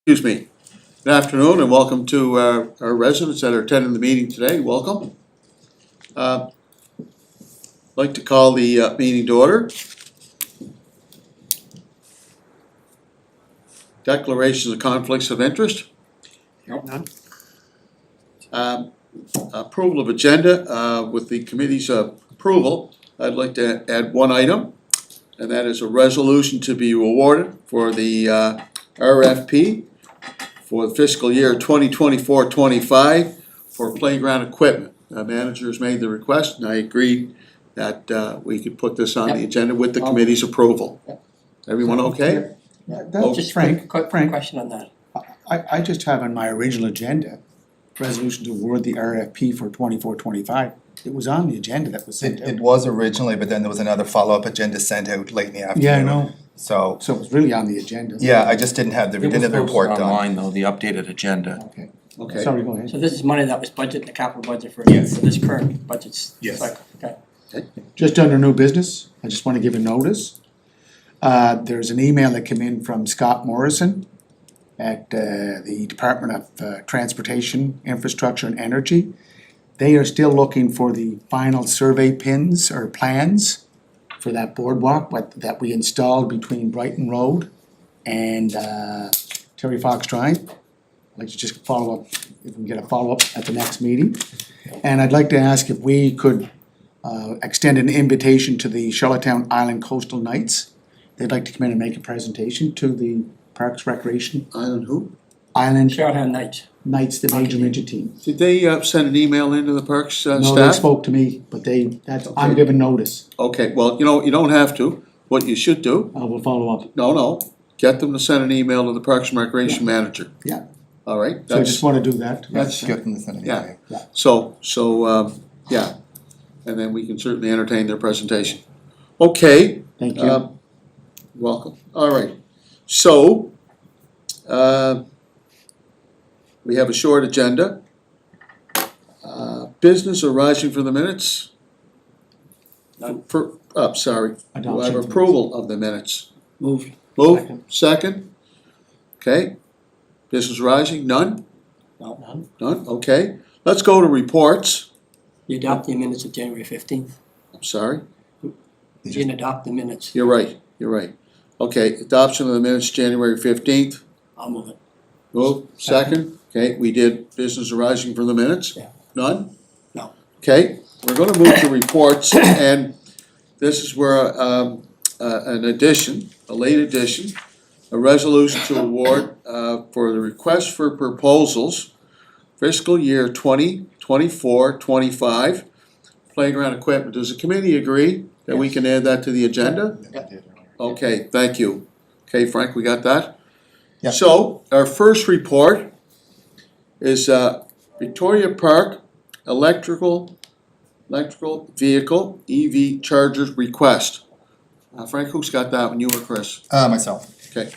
Excuse me. Good afternoon and welcome to our residents that are attending the meeting today. Welcome. I'd like to call the meeting to order. Declarations of conflicts of interest. None. Approval of agenda with the committee's approval. I'd like to add one item, and that is a resolution to be awarded for the RFP for the fiscal year 2024-25 for playground equipment. Managers made the request, and I agreed that we could put this on the agenda with the committee's approval. Everyone okay? That's just Frank, quick question on that. I just have on my original agenda, resolution to award the RFP for 24-25. It was on the agenda that was sent It out. was originally, but then there was another follow-up agenda sent out late in the afternoon. Yeah, I know. So, So it was really on the agenda. yeah, I just didn't have the, we didn't have the report done. Online though, the updated agenda. Okay. Okay. Sorry, go ahead. So this is money that was budgeted in the capital budget for Yes. this current budget Yes. cycle, okay? Just under new business, I just want to give a notice. There's an email that came in from Scott Morrison at the Department of Transportation, Infrastructure and Energy. They are still looking for the final survey pins or plans for that boardwalk that we installed between Brighton Road and Terry Fox Drive. I'd like to just follow up, if we can get a follow-up at the next meeting. And I'd like to ask if we could extend an invitation to the Charlottetown Island Coastal Knights. They'd like to come in and make a presentation to the Parks Recreation Island who? Island Charlottetown Knights. Knights, the major midget team. Did they send an email into the Parks staff? No, they spoke to me, but I'm giving notice. Okay, well, you don't have to. What you should do, I will follow up. no, get them to send an email to the Parks and Recreation manager. Yeah. All right? So I just wanna do that. That's- Get them to send it Yeah. email. So, yeah, and then we can certainly entertain their presentation. Okay, Thank you. welcome. All right, so, we have a short agenda. Business arising from the minutes? None. Sorry, do I have Adoption. approval of the minutes? Moved. Move, second? Okay, business arising, none? No. None, okay. Let's go to reports. You adopt the minutes of January 15th. I'm sorry. You didn't adopt the minutes. You're right. Okay, adoption of the minutes, January 15th. I'll move it. Move, second. Okay, we did business arising from the minutes. Yeah. None? No. Okay, we're gonna move to reports, and this is where, an addition, a late addition, a resolution to award, for the request for proposals, fiscal year 2024-25 playground equipment. Does the committee agree that we can add that to the agenda? Okay, thank you. Okay, Frank, we got that? Yeah. So, our first report is Victoria Park electrical vehicle EV chargers request. Frank, who's got that one, you or Chris? Myself. Okay,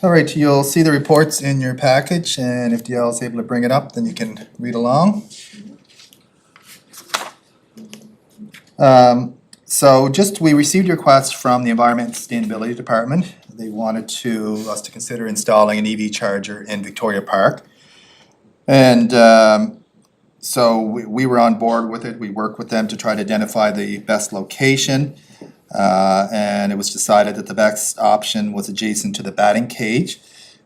All right, you'll see the reports in your package, and if DL is able to bring it up, then you can read along. So we received a request from the Environment and Sustainability Department. They wanted us to consider installing an EV charger in Victoria Park. And so we were on board with it. We worked with them to try to identify the best location. And it was decided that the best option was adjacent to the batting cage.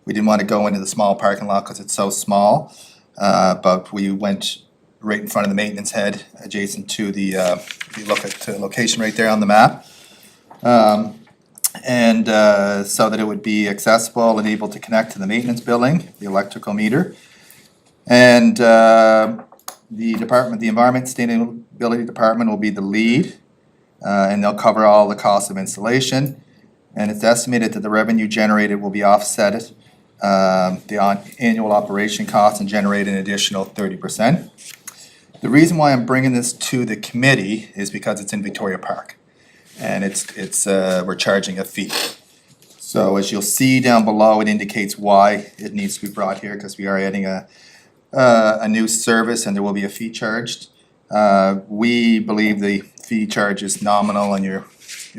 We didn't want to go into the small parking lot because it's so small. But we went right in front of the maintenance head, adjacent to the, if you look at the location right there on the map. So that it would be accessible and able to connect to the maintenance building, the electrical meter. And the Environment Sustainability Department will be the lead, and they'll cover all the costs of installation. And it's estimated that the revenue generated will be offset the annual operation costs and generate an additional 30%. The reason why I'm bringing this to the committee is because it's in Victoria Park, and we're charging a fee. So as you'll see down below, it indicates why it needs to be brought here, because we are adding a new service and there will be a fee charged. We believe the fee charge is nominal, and you're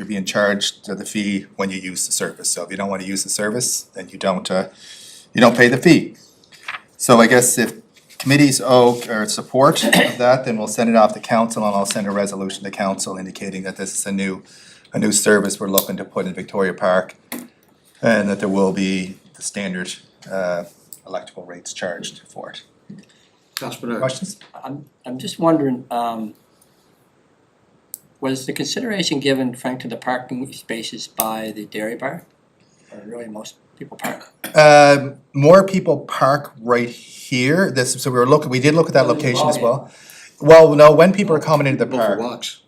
you're being charged the fee when you use the service. So if you don't wanna use the service, then you don't pay the fee. So I guess if committees owe or support of that, then we'll send it off to council and I'll send a resolution to council indicating that this is a new service we're looking to put in Victoria Park. And that there will be the standard electrical rates charged for it. Councilor Bernard. Questions? I'm just wondering, was the consideration given, Frank, to the parking spaces by the dairy bar? Or really most people park? More people park right here, so we did look at that Oh, location as yeah. well. Well, no, when people are coming into the Go for park, walks.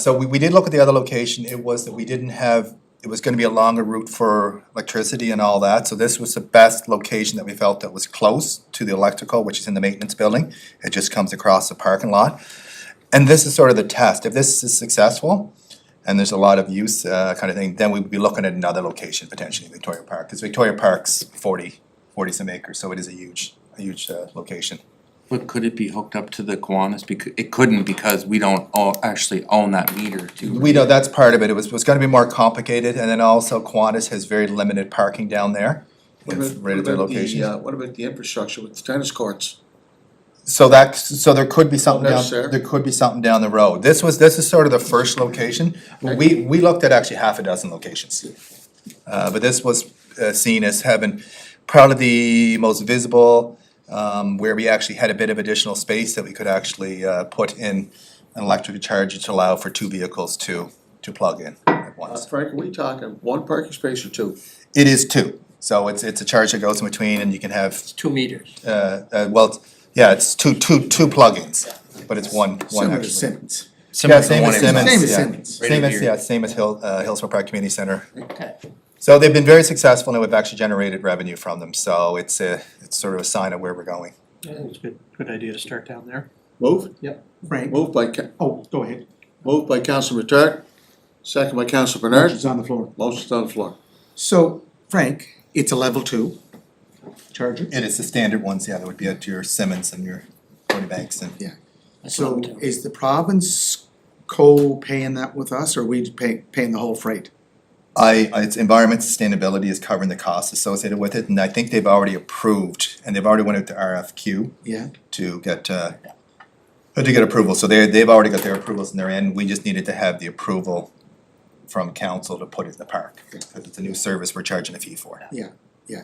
so we did look at the other location, it was that we didn't have, it was gonna be a longer route for electricity and all that, so this was the best location that we felt that was close to the electrical, which is in the maintenance building. It just comes across the parking lot. And this is sort of the test, if this is successful, and there's a lot of use, kind of thing, then we'd be looking at another location potentially in Victoria Park, cause Victoria Park's 40 some acres, so it is a huge location. But could it be hooked up to the Kiwanis? Because it couldn't, because we don't actually own that meter to. We know that's part of it, it was gonna be more complicated, and then also Qantas has very limited parking down there. What about, Right at their location. what about the infrastructure with the tennis courts? So there could be something down, necessary. there could be something down the road. This is sort of the first location. We looked at actually half a dozen locations. But this was seen as having probably the most visible, where we actually had a bit of additional space that we could actually put in an electric charger to allow for 2 vehicles to plug in at once. Frank, are we talking one parking space or two? It is 2, so it's a charge that goes in between and you can have, It's 2 meters. it's two plugins, but it's one Similar to actually. Simmons. Yeah, same as Same Simmons, as yeah. Simmons. Same as Hillsborough Park Community Center. Okay. So they've been very successful and we've actually generated revenue from them, so it's sort of a sign of where we're going. I think it's a good idea to start down there. Move? Frank, Moved by, oh, go ahead. moved by Councilor Matart, second by Councilor Bernard, Motion's on the floor. motion's on the floor. So, Frank, it's a level 2 charger. It is the standard ones, yeah, that would be at your Simmons and your Cody Banks and. That's So level 2. is the province co-paying that with us, or are we paying the whole freight? It's environment sustainability is covering the costs associated with it, and I think they've already approved, and they've already went out to RFQ Yeah, to get approval, so they've already got their approvals in their end, we just needed to have the approval from council to put it in the park, because it's a new service we're charging a fee for. yeah,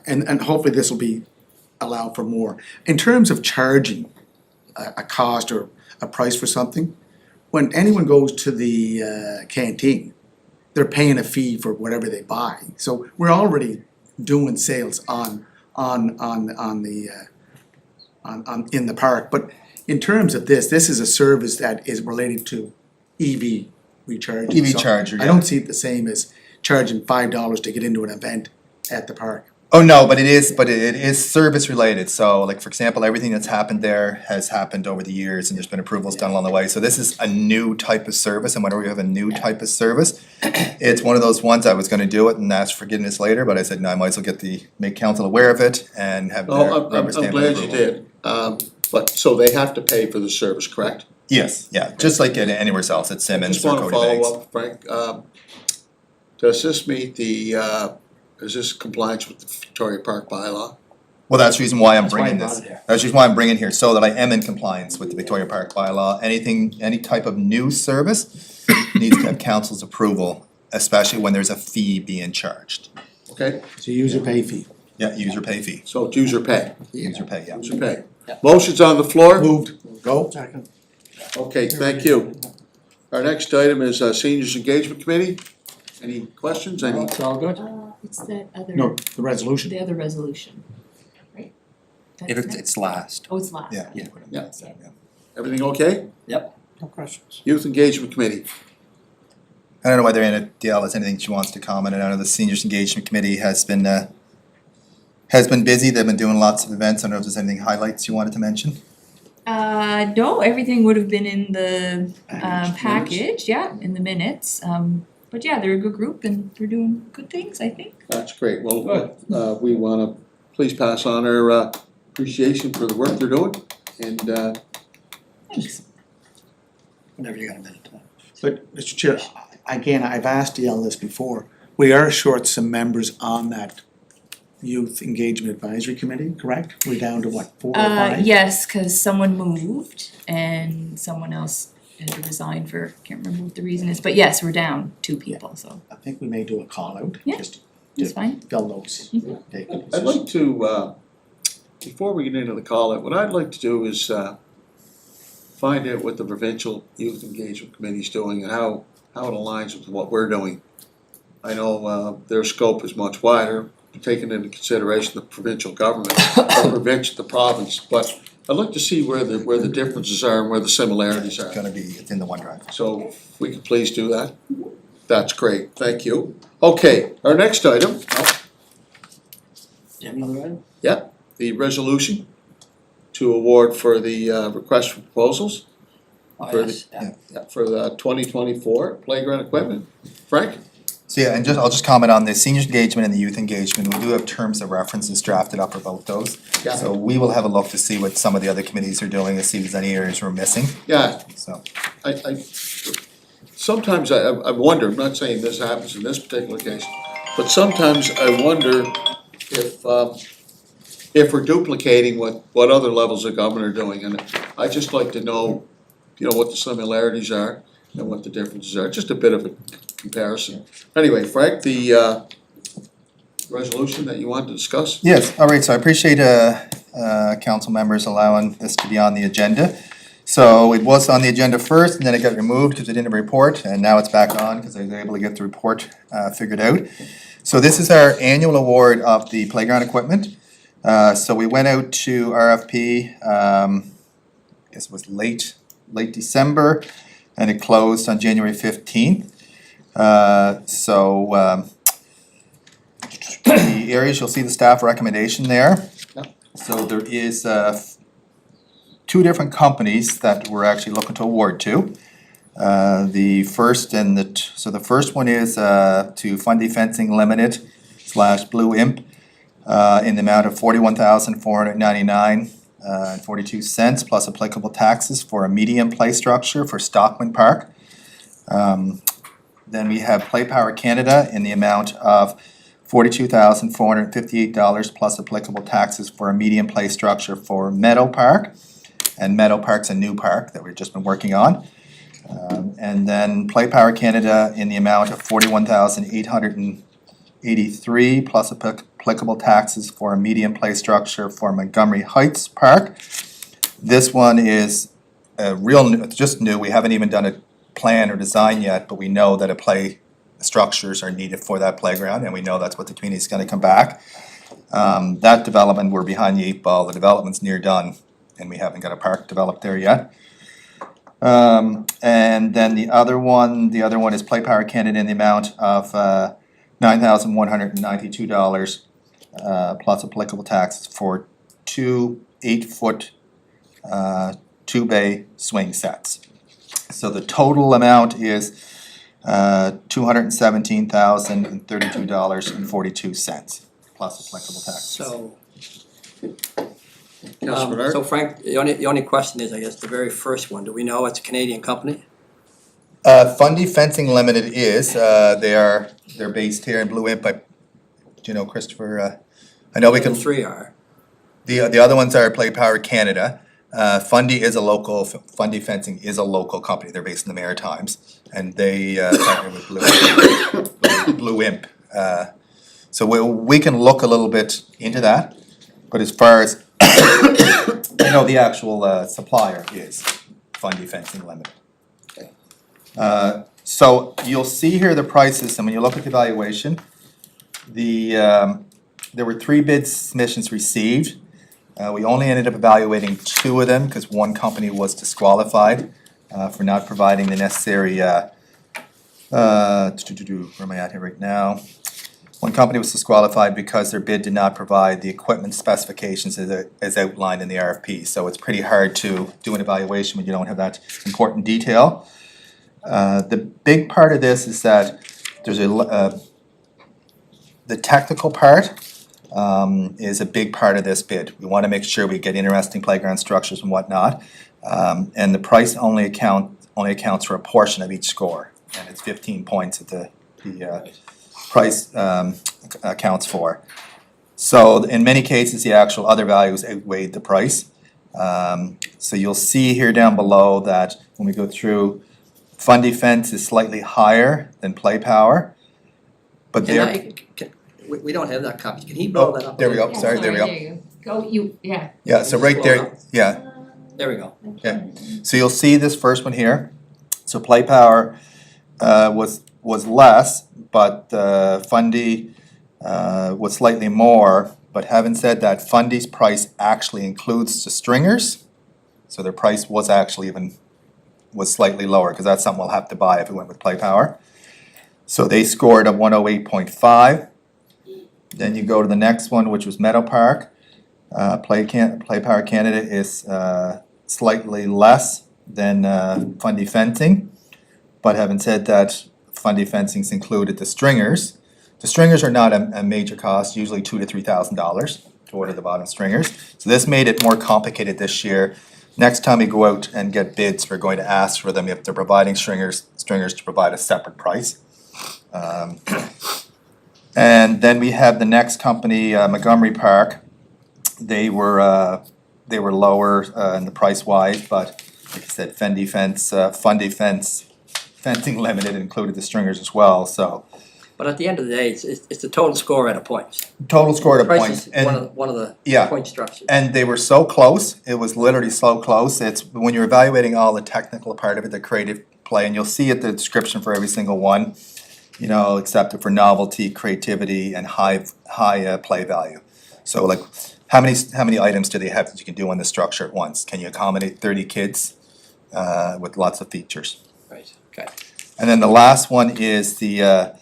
and hopefully this will be allowed for more. In terms of charging a cost or a price for something, when anyone goes to the canteen, they're paying a fee for whatever they buy. So we're already doing sales on in the park, but in terms of this is a service that is related to EV recharging. EV So charger, I yeah. don't see it the same as charging $5 to get into an event at the park. Oh, no, but it is service related, so like, for example, everything that's happened there has happened over the years and there's been approvals done along the way, so this is a new type of service, and whenever we have a new type of service, it's one of those ones I was gonna do it and ask forgiveness later, but I said, no, I might as well make council aware of it and have their Oh, rubber I'm stamp glad you approval. did, but, so they have to pay for the service, correct? Yes, yeah, just like anywhere else at Simmons Just or wanna Cody Banks. follow up, Frank, does this meet is this compliance with the Victoria Park bylaw? Well, that's the reason why I'm That's why I bringing brought this. it here. That's the reason why I'm bringing it here, so that I am in compliance with the Victoria Park bylaw. Any type of new service needs to have council's approval, especially when there's a fee being charged. Okay, It's a user pay fee. Yeah, user pay fee, so it's user pay, user pay, yeah. user pay. Yeah. Motion's on the floor? Moved, go. Second. Okay, thank you. Our next item is Seniors Engagement Committee. Any questions, any? It's all good? It's that other, No, the resolution. the other resolution, right? That's next? It's last. Oh, it's last. Yeah. okay. Yeah. Everything okay? Yep. No questions. Youth Engagement Committee. I don't know whether Anna Dale has anything she wants to comment. I know the Seniors Engagement Committee has been busy. They've been doing lots of events. I don't know if there's anything highlights you wanted to mention. No, everything would have been in the Package, package, yeah, in the minutes. But yeah, they're a good group and they're doing good things, I think. That's great. Well, we wanna please pass on our appreciation for the work they're doing. And Thanks. Whenever you got a minute. But, Mr. Chair, again, I've asked Yael this before, we are short some members on that Youth Engagement Advisory Committee, correct? We're down to what, 4 or 5? Yes, cause someone moved and someone else had to resign for, can't remember what the reason is, but yes, we're down 2 people, so I think we may do a call out, Yeah. just it's fine. fill those vacancies. I'd like to, before we get into the call, what I'd like to do is find out what the provincial youth engagement committee's doing and how it aligns with what we're doing. I know their scope is much wider, taking into consideration the provincial government, the province, but I'd like to see where the differences are and where the similarities It's are. gonna be, it's in the OneDrive. So if we could please do that, that's great, thank you. Okay, our next item, Do you have another item? the resolution to award for the request for proposals Oh, For yes, yeah. for the 2024 playground equipment. Frank? So yeah, and I'll just comment on the senior engagement and the youth engagement. We do have terms of references drafted up for both those. Yeah. So we will have a look to see what some of the other committees are doing, to see if there's any areas we're missing, Yeah, so. I sometimes I wonder, I'm not saying this happens in this particular case, but sometimes I wonder if we're duplicating what other levels of government are doing, and I just like to know, what the similarities are and what the differences are, just a bit of a comparison. Anyway, Frank, the resolution that you want to discuss? Yes, all right, so I appreciate council members allowing this to be on the agenda. So it was on the agenda first, and then it got removed because it didn't report, and now it's back on because I was able to get the report figured out. So this is our annual award of the playground equipment. So we went out to RFP, I guess it was late December, and it closed on January 15th. The areas, you'll see the staff recommendation there. Yep. So there is 2 different companies that we're actually looking to award to. The first one is to Fundy Fencing Limited / Blue Imp in the amount of $41,499.42 plus applicable taxes for a medium play structure for Stockman Park. Then we have Play Power Canada in the amount of $42,458 plus applicable taxes for a medium play structure for Meadow Park. And Meadow Park's a new park that we've just been working on. And then Play Power Canada in the amount of $41,883 plus applicable taxes for a medium play structure for Montgomery Heights Park. This one is just new, we haven't even done a plan or design yet, but we know that play structures are needed for that playground, and we know that's what the community's gonna come back. That development, we're behind the 8 ball, the development's near done, and we haven't got a park developed there yet. And then the other one is Play Power Canada in the amount of $9,192 plus applicable taxes for 2 8-foot 2-bay swing sets. So the total amount is $217,032.42 plus applicable taxes. So, Councilor Bernard? so Frank, the only question is, I guess, the very first one, do we know it's a Canadian company? Fundy Fencing Limited is, they're based here in Blue Imp, but, Christopher, I know we The can, 3 are. the other ones are Play Power Canada. Fundy Fencing is a local company, they're based in the Maritimes, and they partner with Blue Imp. So we can look a little bit into that, but as far as, the actual supplier is Fundy Fencing Limited. So you'll see here the prices, and when you look at the evaluation, there were 3 bid submissions received. We only ended up evaluating 2 of them because one company was disqualified for not providing the necessary, where am I at here right now? One company was disqualified because their bid did not provide the equipment specifications as outlined in the RFP. So it's pretty hard to do an evaluation when you don't have that important detail. The big part of this is that there's the technical part is a big part of this bid. We want to make sure we get interesting playground structures and whatnot. And the price only only accounts for a portion of each score, and it's 15 points that the price accounts for. So in many cases, the actual other values outweighed the price. So you'll see here down below that when we go through, Fund Defense is slightly higher than Play Power, but they're. We don't have that copy, can he blow that up? There we go, sorry, there we go. you go. Yeah. Yeah, so right there, yeah, There we go. so you'll see this first one here. So Play Power was less, but Fundy was slightly more. But having said that, Fundy's price actually includes the stringers, so their price was actually was slightly lower, because that's something we'll have to buy if we went with Play Power. So they scored a 108.5. Then you go to the next one, which was Meadow Park. Play Power Canada is slightly less than Fundy Fencing. But having said that, Fundy Fencing's included the stringers. The stringers are not a major cost, usually $2,000 to $3,000 to order the bottom stringers. So this made it more complicated this year. Next time we go out and get bids, we're going to ask for them, if they're providing stringers to provide a separate price. And then we have the next company, Montgomery Park. They were lower in the price wise, but like I said, Fund Defense Fencing Limited included the stringers as well. So But at the end of the day, it's the total score at a point. total score at a Price point. is And one of the yeah. point structures. And they were so close, it was literally so close. It's when you're evaluating all the technical part of it, the creative play, and you'll see it, the description for every single one, you know, except for novelty, creativity, and high play value. So like, how many items do they have that you can do on the structure at once? Can you accommodate 30 kids with lots of features? Right, okay. And then the last one is the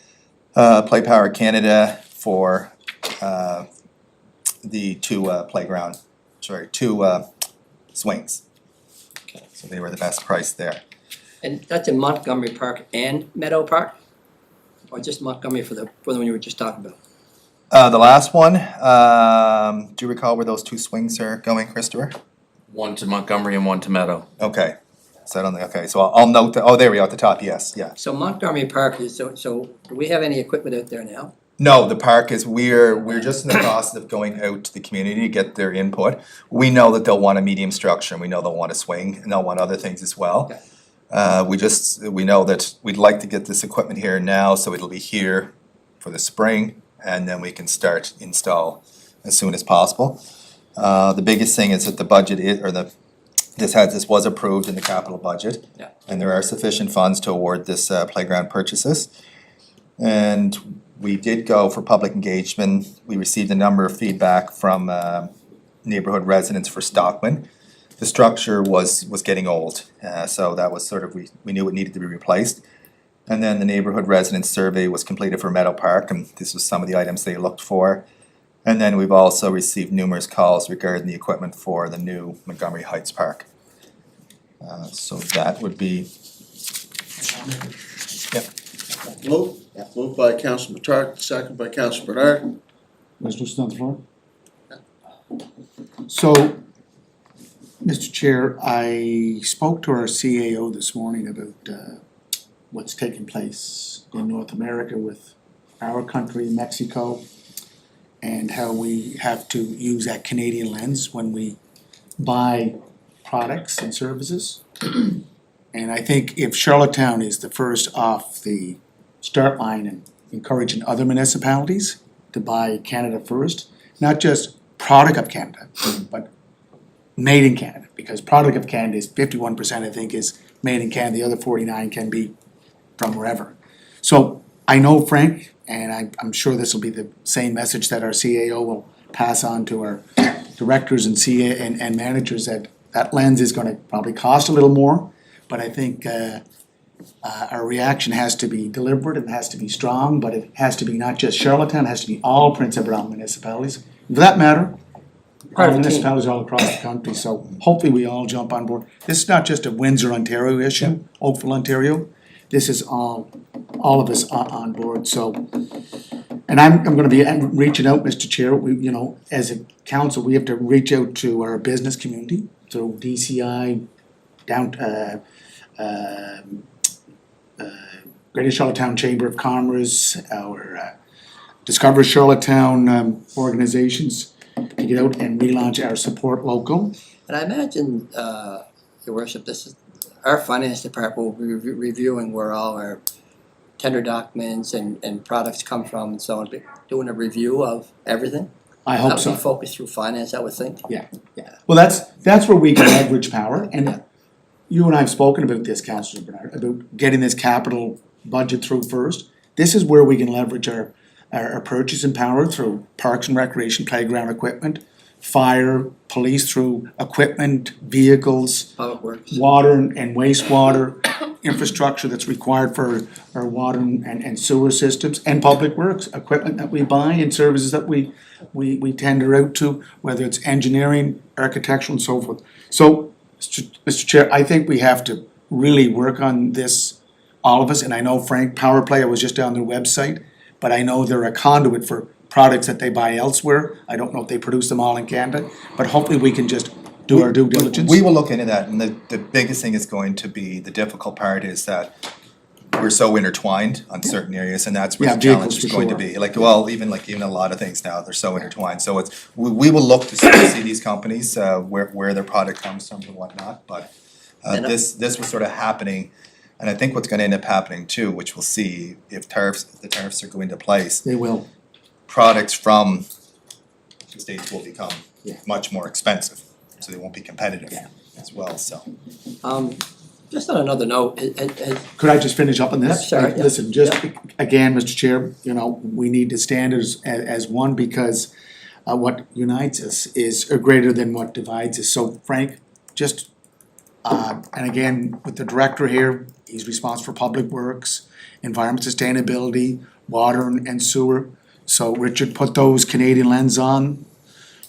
Play Power Canada for the two swings. Okay. So they were the best price there. And that's in Montgomery Park and Meadow Park? Or just Montgomery for the one you were just talking about? The last one, do you recall where those two swings are going, Christopher? One to Montgomery and one to Meadow. Okay, so I don't think, okay, so I'll note that, oh, there we are at the top, yes, yeah. So Montgomery Park is, so do we have any equipment out there now? No, the park is, we're just in the process of going out to the community to get their input. We know that they'll want a medium structure, and we know they'll want a swing, and they'll want other things as well. Okay. We know that we'd like to get this equipment here now, so it'll be here for the spring, and then we can start install as soon as possible. The biggest thing is that the budget this was approved in the capital budget. Yeah. And there are sufficient funds to award this playground purchases. And we did go for public engagement. We received a number of feedback from neighborhood residents for Stockman. The structure was getting old, so that was sort of, we knew it needed to be replaced. And then the neighborhood residents survey was completed for Meadow Park, and this was some of the items they looked for. And then we've also received numerous calls regarding the equipment for the new Montgomery Heights Park. So that would be, Moved by Councilor Matar, second by Councilor Bernard. Resolution on the floor? So, Mr. Chair, I spoke to our CAO this morning about what's taking place in North America with our country, Mexico, and how we have to use that Canadian lens when we buy products and services. And I think if Charlottetown is the first off the start line and encouraging other municipalities to buy Canada first, not just product of Canada, but made in Canada, because product of Canada is 51%, I think, is made in Canada, the other 49 can be from wherever. So I know Frank, and I'm sure this will be the same message that our CAO will pass on to our directors and and managers, that lens is gonna probably cost a little more, but I think our reaction has to be deliberate, it has to be strong, but it has to be not just Charlottetown, it has to be all Prince Edward Island municipalities. For that matter, Part all of the team. municipalities all across the country, so hopefully we all jump on board. This is not just a Windsor, Ontario issue, Oakville, Ontario. This is all of us on board, so. And I'm gonna be reaching out, Mr. Chair, as a council, we have to reach out to our business community, through DCI, Greater Charlottetown Chamber of Commerce, our Discover Charlottetown organizations to get out and relaunch our support local. And I imagine, your worship, this is, our finance department will be reviewing where all our tender documents and products come from and so on, be doing a review of everything. I hope That would so. be focused through finance, I would think. Well, that's where we can leverage power, and you and I have spoken about this, Councillor Bernard, about getting this capital budget through first. This is where we can leverage our purchasing power through parks and recreation, playground equipment, fire, police through equipment, vehicles, Public Works. water and wastewater infrastructure that's required for our water and sewer systems, and public works, equipment that we buy and services that we tender out to, whether it's engineering, architectural and so forth. So, Mr. Chair, I think we have to really work on this, all of us, and I know Frank Power Play, I was just on their website, but I know they're a conduit for products that they buy elsewhere. I don't know if they produce them all in Canada, but hopefully we can just do our due diligence. We will look into that, and the biggest thing is going to be, the difficult part is that we're so intertwined on certain areas, and that's where Yeah, the challenge vehicles is for going to sure. be. Like, well, even a lot of things now, they're so intertwined, so we will look to see these companies, where their product comes from and whatnot, but And, this was sort of happening, and I think what's gonna end up happening too, which we'll see if the tariffs are going into place, They will. products from the States will become Yeah. much more expensive, so they won't be competitive Yeah. as well, so. Just on another note, Could I just finish up on this? Yep, sorry, yeah, Listen, just again, Mr. Chair, we need to stand as one because what unites us is greater than what divides us. So Frank, just, and again, with the director here, he's responsible for public works, environment sustainability, water and sewer. So Richard, put those Canadian lens on,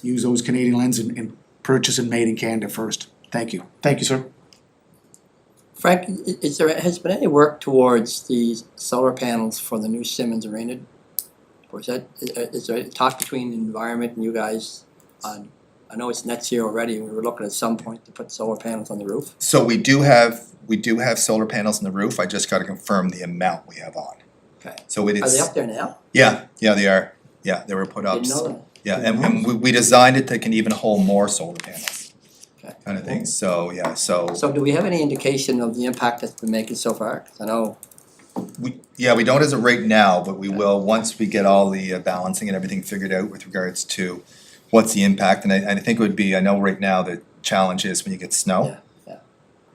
use those Canadian lens and purchase and made in Canada first. Thank you. Thank you, sir. Frank, has been any work towards these solar panels for the new Simmons Arena? Or is there talk between the environment and you guys on, I know it's net zero already, and we were looking at some point to put solar panels on the roof? So we do have solar panels on the roof, I just gotta confirm the amount we have on. Okay. So it Are is, they up there now? yeah, they are, yeah, they were put up. Didn't know that. Yeah, and we designed it that can even hold more solar panels. Okay. Kind of thing, so, yeah, so, So do we have any indication of the impact that's been making so far? 'Cause I know, we don't as of right now, but we will, once we get all the balancing and everything figured out with regards to what's the impact, and I think it would be, I know right now the challenge is when you get snow. Yeah, yeah.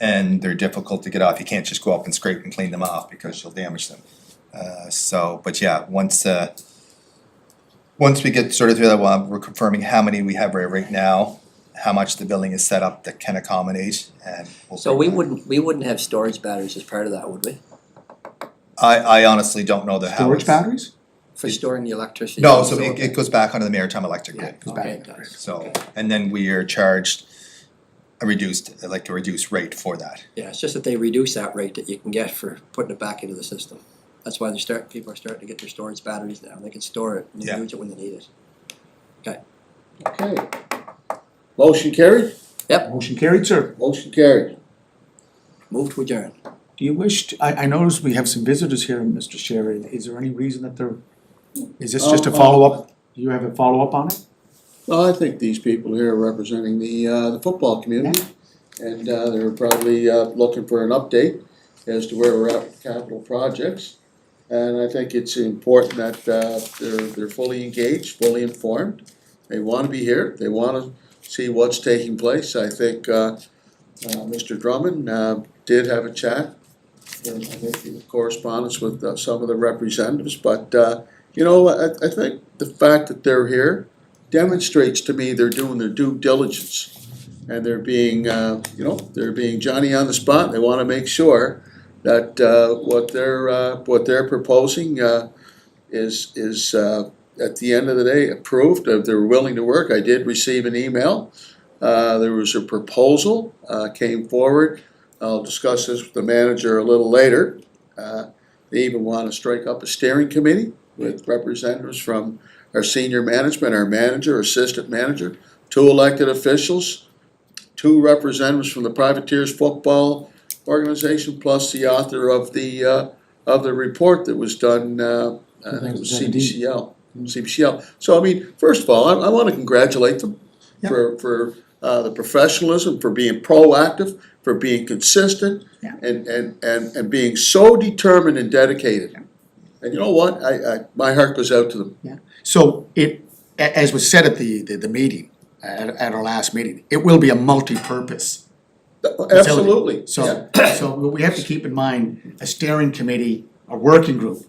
And they're difficult to get off, you can't just go up and scrape and clean them off because you'll damage them. But yeah, once we get sort of through that, we're confirming how many we have right now, how much the building is set up that can accommodate, and we'll. So we wouldn't have storage batteries as part of that, would we? I honestly don't know the how. Storage batteries? For storing the electricity? No, so it goes back onto the Maritime Electric Yeah, grid, it goes Okay, back. it does. so, and then we are charged a reduced rate for that. Yeah, it's just that they reduce that rate that you can get for putting it back into the system. That's why people are starting to get their storage batteries now. They can store it and Yeah. use it when they need it. Okay. Motion carried? Motion carried, sir. Motion carried. Move to adjourn. Do you wish, I noticed we have some visitors here, Mr. Sherry. Is there any reason that is this just a follow-up? Do you have a follow-up on it? Well, I think these people here are representing the football community, and they're probably looking for an update as to where we're at with capital projects. And I think it's important that they're fully engaged, fully informed. They want to be here. They want to see what's taking place. I think Mr. Drummond did have a chat, and I think in correspondence with some of the representatives. But I think the fact that they're here demonstrates to me they're doing their due diligence, and they're being they're being Johnny on the spot. They want to make sure that what they're proposing is at the end of the day approved. They're willing to work. I did receive an email. There was a proposal came forward. I'll discuss this with the manager a little later. They even want to strike up a steering committee with representatives from our senior management, our manager, assistant manager, 2 elected officials, 2 representatives from the Privateers Football organization, plus the author of the report that was done, I think it was 2017. CBCL. So I mean, first of all, I wanna congratulate them Yeah. for the professionalism, for being proactive, for being consistent, Yeah. and being so determined and dedicated. And you know what, my heart goes out to them. So as was said at the meeting, at our last meeting, it will be a multi-purpose facility. Absolutely, So, so we have to keep in mind, a steering committee, a working group,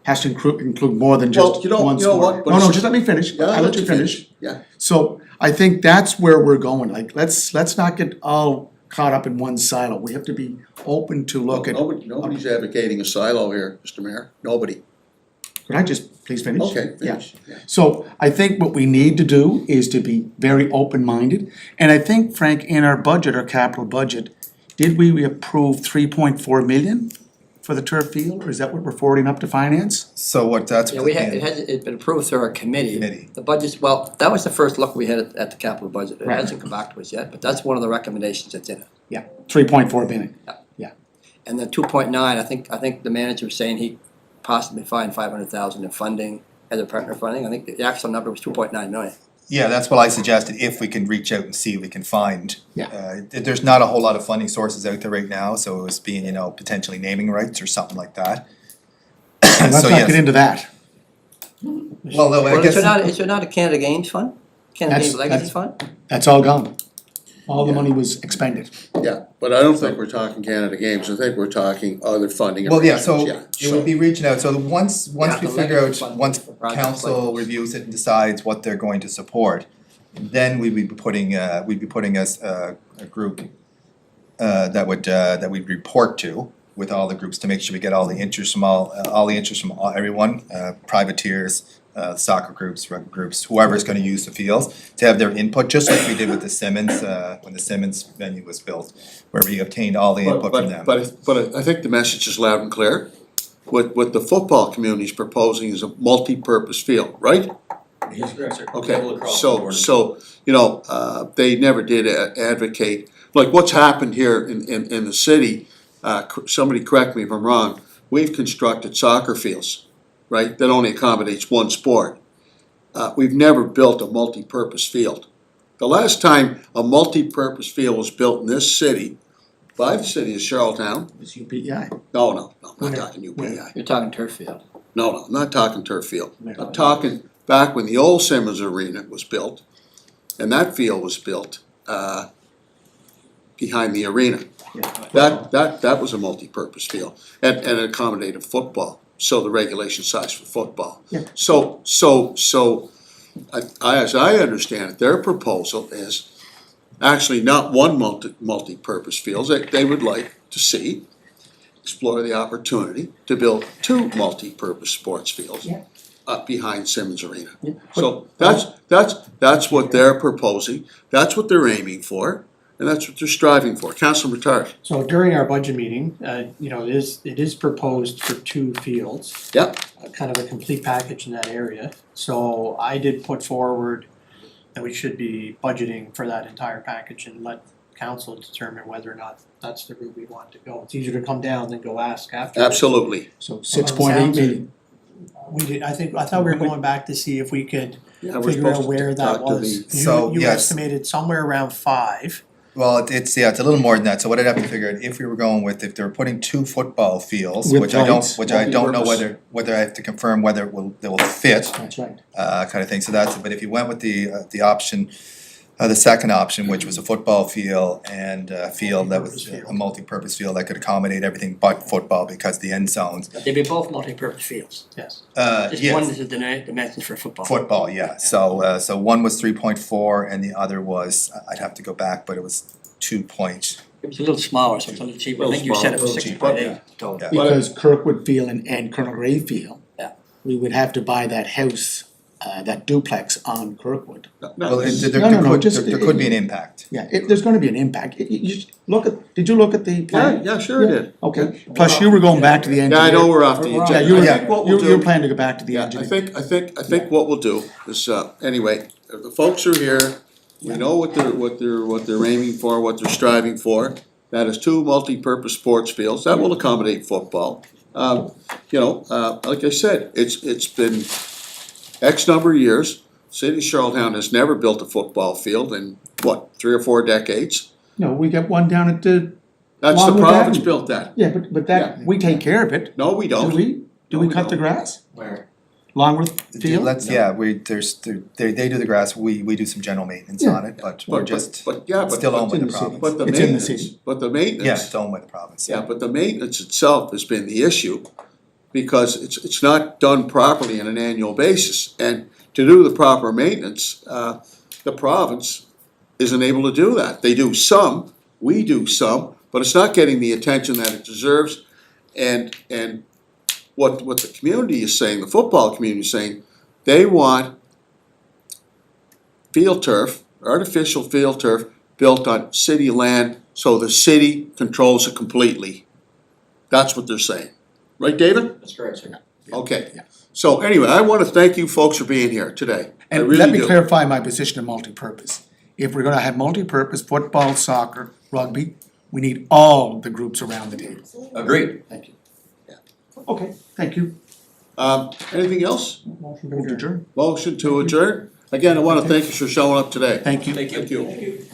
has to include more than Well, just you know- one you know sport. what, but No, no, it's- just let me finish, Yeah, I'll let you finish. Yeah. So I think that's where we're going, like, let's not get all caught up in one silo, we have to be open to look at. Nobody's advocating a silo here, Mr. Mayor, nobody. Could I just please finish? Okay, Yeah. finish. Yeah. So I think what we need to do is to be very open-minded, and I think, Frank, in our budget, our capital budget, did we approve 3.4 million for the turf field, or is that what we're forwarding up to finance? So what that's. Yeah, it's been approved through our committee. Committee. The budget's, well, that was the first look we had at the capital budget. It Right. hasn't come back to us yet, but that's one of the recommendations that's in it. Yeah, 3.4 million. And then 2.9, I think the manager was saying he possibly find 500,000 in funding, as a partner funding. I think the actual number was 2.9 million. Yeah, that's what I suggested, if we can reach out and see if we can find. Yeah. There's not a whole lot of funding sources out there right now, so it was being, potentially naming rights or something like that. Let's So, not yes. get into that. Well, no, I Well, guess. is there not a Canada Games fund? Canada That's- Games Legacy that's- Fund? That's all gone. All the money was expended. Yeah, but I don't think we're talking Canada Games, I think we're talking other funding Well, yeah, arrangements, so it would be reaching out, so once Yeah, we the figure legacy out, fund once for projects council like this. reviews it and decides what they're going to support, then we'd be putting us a group that we'd report to with all the groups to make sure we get all the interest from everyone, privateers, soccer groups, rugby groups, whoever's gonna use the fields, to have their input, just like we did with the Simmons, when the Simmons venue was built, where we obtained all the input from them. But I think the message is loud and clear. What the football community is proposing is a multi-purpose field, right? Okay, so, they never did advocate, like what's happened here in the city, somebody correct me if I'm wrong, we've constructed soccer fields, right, that only accommodates one sport. We've never built a multi-purpose field. The last time a multi-purpose field was built in this city, by the city of Charlottetown, It's UPEI. no, I'm not talking UPI. You're talking turf field. No, I'm not talking turf field. I'm talking back when the old Simmons Arena was built, and that field was built, behind the arena. That was a multi-purpose field, and it accommodated football, so the regulation size for football. Yeah. So, as I understand it, their proposal is actually not one multi-purpose fields, they would like to see, explore the opportunity to build two multi-purpose sports fields Yeah. behind Simmons Arena. So that's what they're proposing, that's what they're aiming for, and that's what they're striving for. Councilor Matari. So during our budget meeting, it is proposed for 2 fields. Yep. Kind of a complete package in that area. So I did put forward that we should be budgeting for that entire package and let council determine whether or not that's the route we want to go. It's easier to come down than go ask after. Absolutely. So 6.8 million. We did, I thought we were going back to see if we could Yeah, we're figure out supposed where to that talk to was. the, So, You yes. estimated somewhere around 5. Well, it's a little more than that, so what I'd have to figure out, if we were going with, if they were putting 2 football fields, With which I don't, lights, know multi-purpose. whether I have to confirm whether they will fit, That's right. kind of thing, so but if you went with the option, the second option, which was a football field and a field that was Multi-purpose a multi-purpose field that could accommodate everything but football, because the end zones, They'd be both multi-purpose fields. Yes. Just one yes, is the dimensions for football. football, yeah, so one was 3.4 and the other was, I'd have to go back, but it was 2 point. It was a little smaller, so it's a little cheaper. I think you said it was Little 6.8 total. Yeah. Because Kirkwood Field and Colonel Gray Field. Yeah. We would have to buy that house, that duplex on Kirkwood. Well, no, just- there could be an impact. Yeah, there's gonna be an impact. Did you look at the plan? yeah, sure it did. Okay, plus you were going back to the Yeah, engineer. I know we're off the Yeah, agenda. you were- I think what we'll You were do, planning to go back to the yeah, engineer. I think what we'll do is, anyway, if the folks are here, we know what they're aiming for, what they're striving for. That is 2 multi-purpose sports fields, that will accommodate football. Like I said, it's been X number of years. City of Charlottetown has never built a football field in, 3 or 4 decades? No, we got one down at the, That's the Longwood province Avenue. built that. yeah, but that, we take care of it. No, we Do don't. we? Do No, we we cut the don't. grass? Where? Longworth Field? They do the grass, we do some general maintenance Yeah. on it, but we're just, But it's still owned by the It's in the city. province. But the It's in the maintenance, city. but the maintenance. Yeah, it's owned by the province. Yeah, but the maintenance itself has been the issue, because it's not done properly on an annual basis. And to do the proper maintenance, the province isn't able to do that. They do some, we do some, but it's not getting the attention that it deserves. And what the community is saying, the football community is saying, they want field turf, artificial field turf, built on city land, so the city controls it completely. That's what they're saying. Right, David? That's correct, sir. Okay. Yeah. So anyway, I wanna thank you folks for being here today. I And really let me do. clarify my position of multi-purpose. If we're gonna have multi-purpose, football, soccer, rugby, we need all the groups around the table. Agreed. Thank you. Okay, thank you. Anything else? Move to adjourn. Motion to adjourn? Again, I wanna thank you for showing up today. Thank you. Thank you.